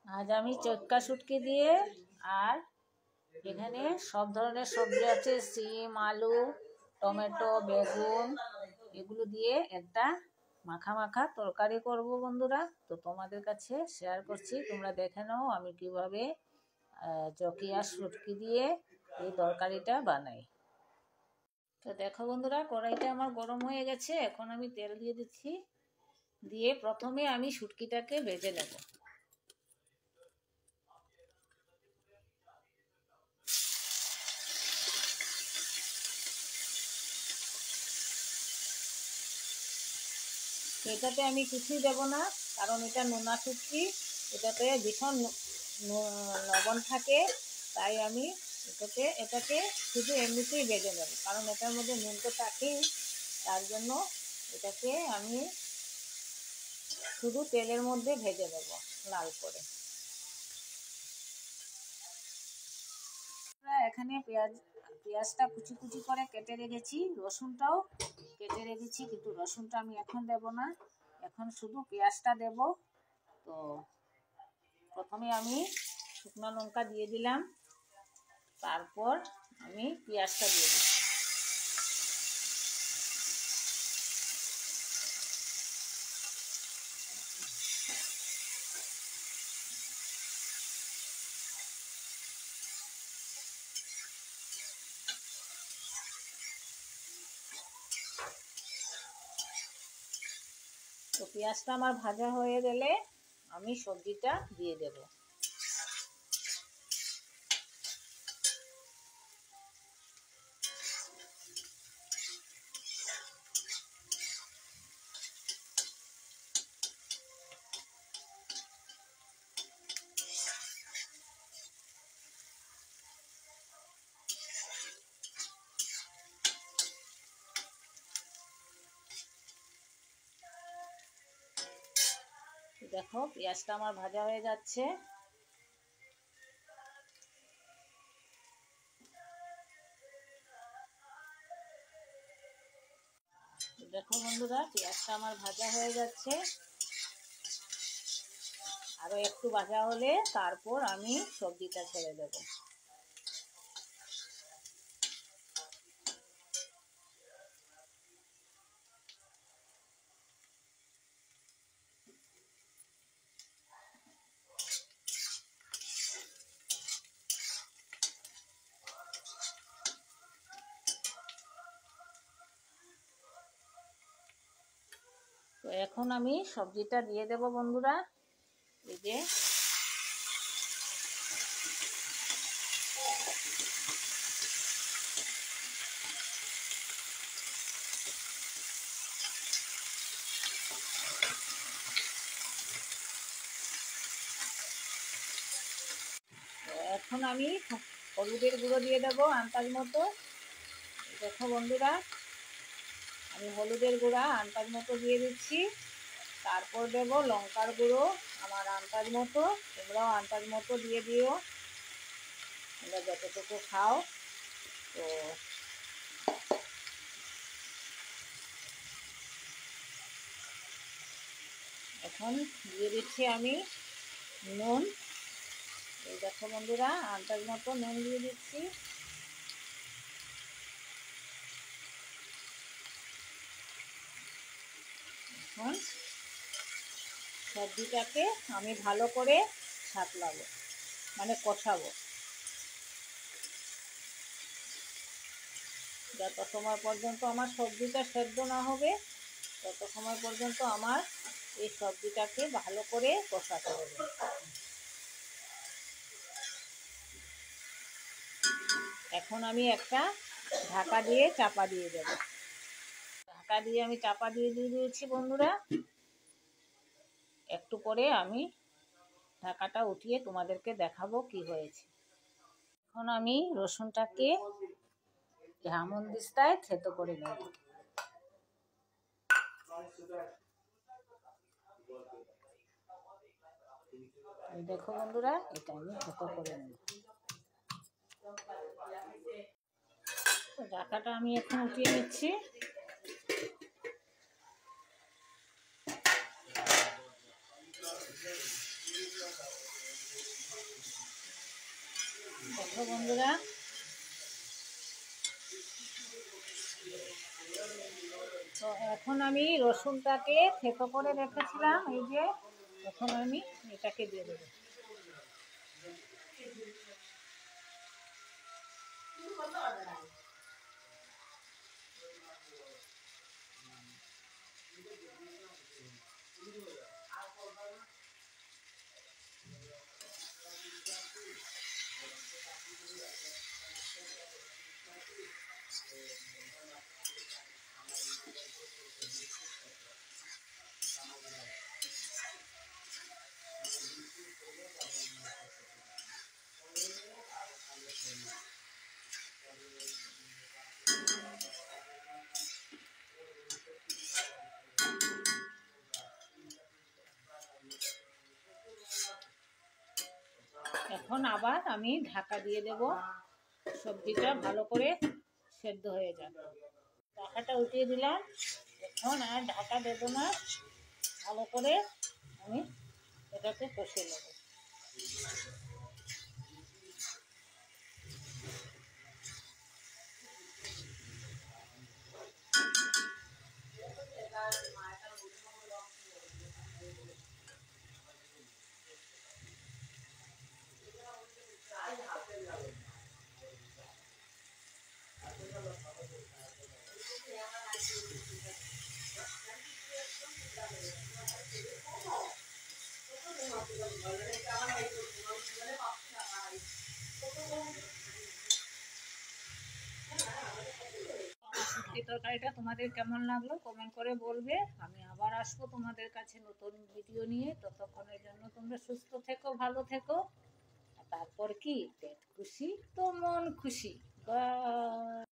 আজ আমি চটকা শুটকি দিয়ে আর এখানে সব ধরনের সবজি আছে, সিম, আলু, টমেটো, বেগুন, এগুলো দিয়ে একটা মাখা মাখা তরকারি করব বন্ধুরা। তো তোমাদের কাছে শেয়ার করছি, তোমরা দেখে নাও আমি কিভাবে চকি আর শুটকি দিয়ে এই তরকারিটা বানাই। তো দেখো বন্ধুরা, কড়াইটা আমার গরম হয়ে গেছে। এখন আমি তেল দিয়ে দিচ্ছি। দিয়ে প্রথমে আমি শুটকিটাকে ভেজে নেব। এটাতে আমি কিছুই দেব না, কারণ এটা নোনা শুটকি, এটাতে ভীষণ লবণ থাকে। তাই আমি এটাকে শুধু এমনিতেই ভেজে নেব, কারণ এটার মধ্যে নুন তো থাকেই। তার জন্য এটাকে আমি শুধু তেলের মধ্যে ভেজে নেব লাল করে। এখানে পেঁয়াজটা কুচি কুচি করে কেটে রেখেছি, রসুনটাও কেটে রেখেছি, কিন্তু রসুনটা আমি এখন দেব না, এখন শুধু পেঁয়াজটা দেব। তো প্রথমে আমি শুকনো লঙ্কা দিয়ে দিলাম, তারপর আমি পেঁয়াজটা দিয়ে দিচ্ছি। তো পেঁয়াজটা আমার ভাজা হয়ে গেলে আমি সবজিটা দিয়ে দেব। দেখো পেঁয়াজটা আমার ভাজা হয়ে যাচ্ছে। দেখো বন্ধুরা, পেঁয়াজটা আমার ভাজা হয়ে যাচ্ছে। আরো একটু ভাজা হলে তারপর আমি সবজিটা ছেড়ে দেব। তো এখন আমি সবজিটা দিয়ে দেব বন্ধুরা। এই যে এখন আমি হলুদের গুঁড়ো দিয়ে দেবো আন্দাজ মতো। দেখো বন্ধুরা, আমি হলুদের গুঁড়া আন্দাজ মতো দিয়ে দিচ্ছি। তারপর দেব লঙ্কার গুঁড়ো আমার আন্দাজ মতো, তোমরাও আন্দাজ মতো দিয়ে দিও, তোমরা যতটুকু খাও। তো এখন দিয়ে দিচ্ছি আমি নুন। এই দেখো বন্ধুরা, আন্দাজ মতো নুন দিয়ে দিচ্ছি। এখন সবজিটাকে আমি ভালো করে সাঁতলাবো, মানে কষাবো, যত সময় পর্যন্ত আমার সবজিটা সেদ্ধ না হবে তত সময় পর্যন্ত আমার এই সবজিটাকে ভালো করে কষাতে হবে। এখন আমি একটা ঢাকা দিয়ে চাপা দিয়ে দেব। ঢাকা দিয়ে আমি চাপা দিয়ে দিয়েছি বন্ধুরা। একটু পরে আমি ঢাকাটা উঠিয়ে তোমাদেরকে দেখাবো কি হয়েছে। এখন আমি রসুনটাকে হামনদিস্তায় থেতো করে নেব। দেখো বন্ধুরা, এটা আমি থেতো করে নেব। ঢাকাটা আমি এখন উঠিয়ে নিচ্ছি। দেখো বন্ধুরা, তো এখন আমি রসুনটাকে থেতো করে রেখেছিলাম, এই যে এখন আমি এটাকে দিয়ে দেবো। এখন আবার আমি ঢাকা দিয়ে দেব, সবজিটা ভালো করে সেদ্ধ হয়ে যাবে। ঢাকাটা উঠিয়ে দিলাম, এখন আর ঢাকা দেব না, ভালো করে আমি এটাকে কষে নেব। এই তরকারিটা তোমাদের কেমন লাগলো কমেন্ট করে বলবে। আমি আবার আসবো তোমাদের কাছে নতুন ভিডিও নিয়ে। ততক্ষণের জন্য তোমরা সুস্থ থেকো, ভালো থেকো। তারপর কি, পেট খুশি তো মন খুশি। বাই।